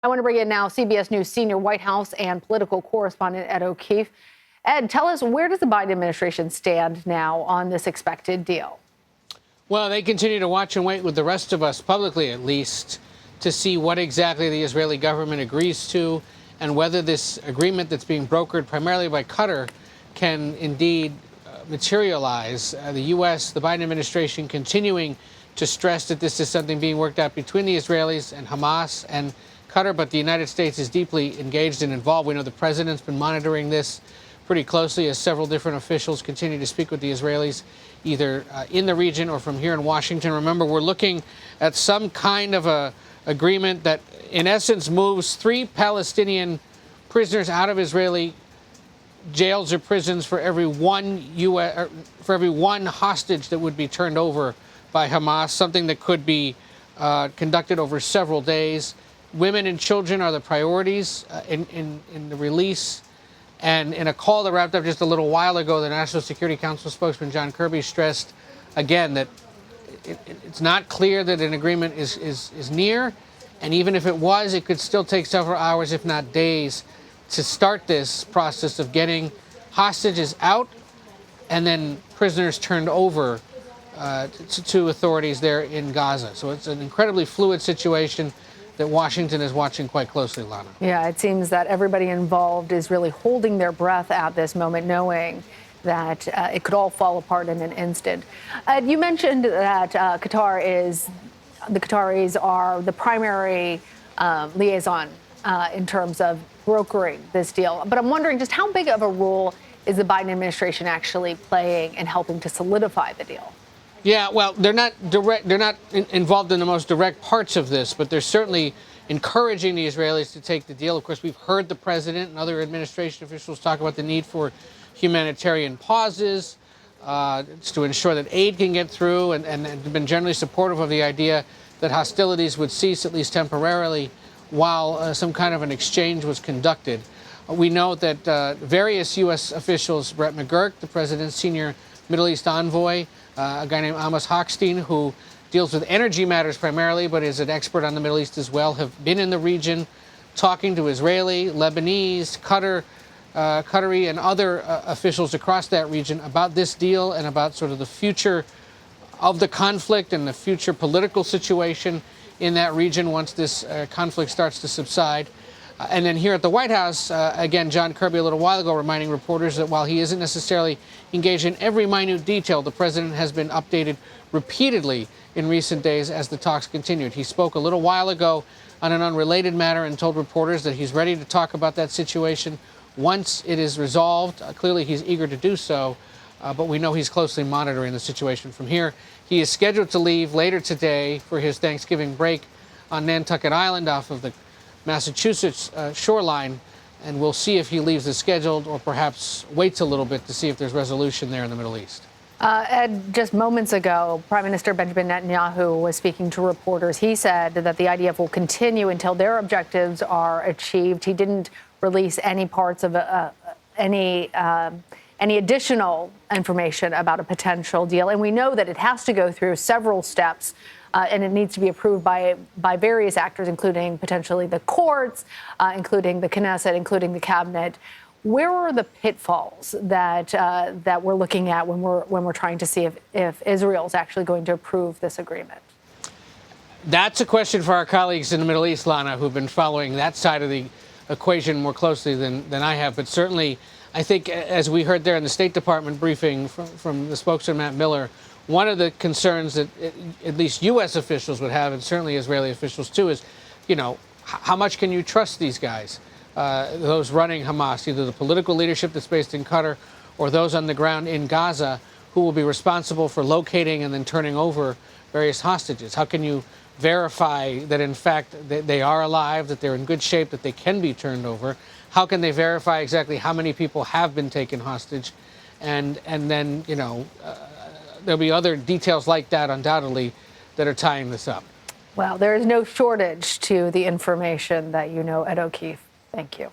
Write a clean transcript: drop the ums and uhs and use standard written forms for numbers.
I want to bring in now CBS News senior White House and political correspondent Ed O'Keefe. Ed, tell us, where does the Biden administration stand now on this expected deal? Well, they continue to watch and wait with the rest of us, publicly at least, to see what exactly the Israeli government agrees to and whether this agreement that's being brokered primarily by Qatar can indeed materialize. The U.S., the Biden administration, continuing to stress that this is something being worked out between the Israelis and Hamas and Qatar, but the United States is deeply engaged and involved. We know the president's been monitoring this pretty closely as several different officials continue to speak with the Israelis, either in the region or from here in Washington. Remember, we're looking at some kind of a agreement that, in essence, moves 3 Palestinian prisoners out of Israeli jails or prisons for every one hostage that would be turned over by Hamas, something that could be conducted over several days. Women and children are the priorities in the release. And in a call that wrapped up just a little while ago, the National Security Council spokesman John Kirby stressed again that it's not clear that an agreement is near. And even if it was, it could still take several hours, if not days, to start this process of getting hostages out and then prisoners turned over to authorities there in Gaza. So it's an incredibly fluid situation that Washington is watching quite closely, Lana. Yeah, it seems that everybody involved is really holding their breath at this moment, knowing that it could all fall apart in an instant. You mentioned that the Qataris are the primary liaison in terms of brokering this deal. But I'm wondering just how big of a role is the Biden administration actually playing in helping to solidify the deal? Yeah, well, they're not involved in the most direct parts of this, but they're certainly encouraging the Israelis to take the deal. Of course, we've heard the president and other administration officials talk about the need for humanitarian pauses to ensure that aid can get through, and been generally supportive of the idea that hostilities would cease, at least temporarily, while some kind of an exchange was conducted. We know that various U.S. officials, Brett McGurk, the president's senior Middle East envoy, a guy named Amos Hochstein, who deals with energy matters primarily, but is an expert on the Middle East as well, have been in the region talking to Israeli, Lebanese, Qatari, and other officials across that region about this deal and about sort of the future of the conflict and the future political situation in that region once this conflict starts to subside. And then here at the White House, again, John Kirby a little while ago reminding reporters that while he isn't necessarily engaged in every minute detail, the president has been updated repeatedly in recent days as the talks continued. He spoke a little while ago on an unrelated matter and told reporters that he's ready to talk about that situation once it is resolved. Clearly, he's eager to do so, but we know he's closely monitoring the situation from here. He is scheduled to leave later today for his Thanksgiving break on Nantucket Island off of the Massachusetts shoreline, and we'll see if he leaves as scheduled or perhaps waits a little bit to see if there's resolution there in the Middle East. Ed, just moments ago, Prime Minister Benjamin Netanyahu was speaking to reporters. He said that the IDF will continue until their objectives are achieved. He didn't release any parts of any additional information about a potential deal. And we know that it has to go through several steps. And it needs to be approved by various actors, including potentially the courts, including the Knesset, including the cabinet. Where are the pitfalls that we're looking at when we're trying to see if Israel is actually going to approve this agreement? That's a question for our colleagues in the Middle East, Lana, who've been following that side of the equation more closely than I have. But certainly, I think, as we heard there in the State Department briefing from the spokesman, Matt Miller, one of the concerns that at least U.S. officials would have, and certainly Israeli officials too, is, how much can you trust these guys, those running Hamas, either the political leadership that's based in Qatar or those on the ground in Gaza who will be responsible for locating and then turning over various hostages? How can you verify that, in fact, they are alive, that they're in good shape, that they can be turned over? How can they verify exactly how many people have been taken hostage? And then, there'll be other details like that, undoubtedly, that are tying this up. Well, there is no shortage to the information that you know, Ed O'Keefe. Thank you.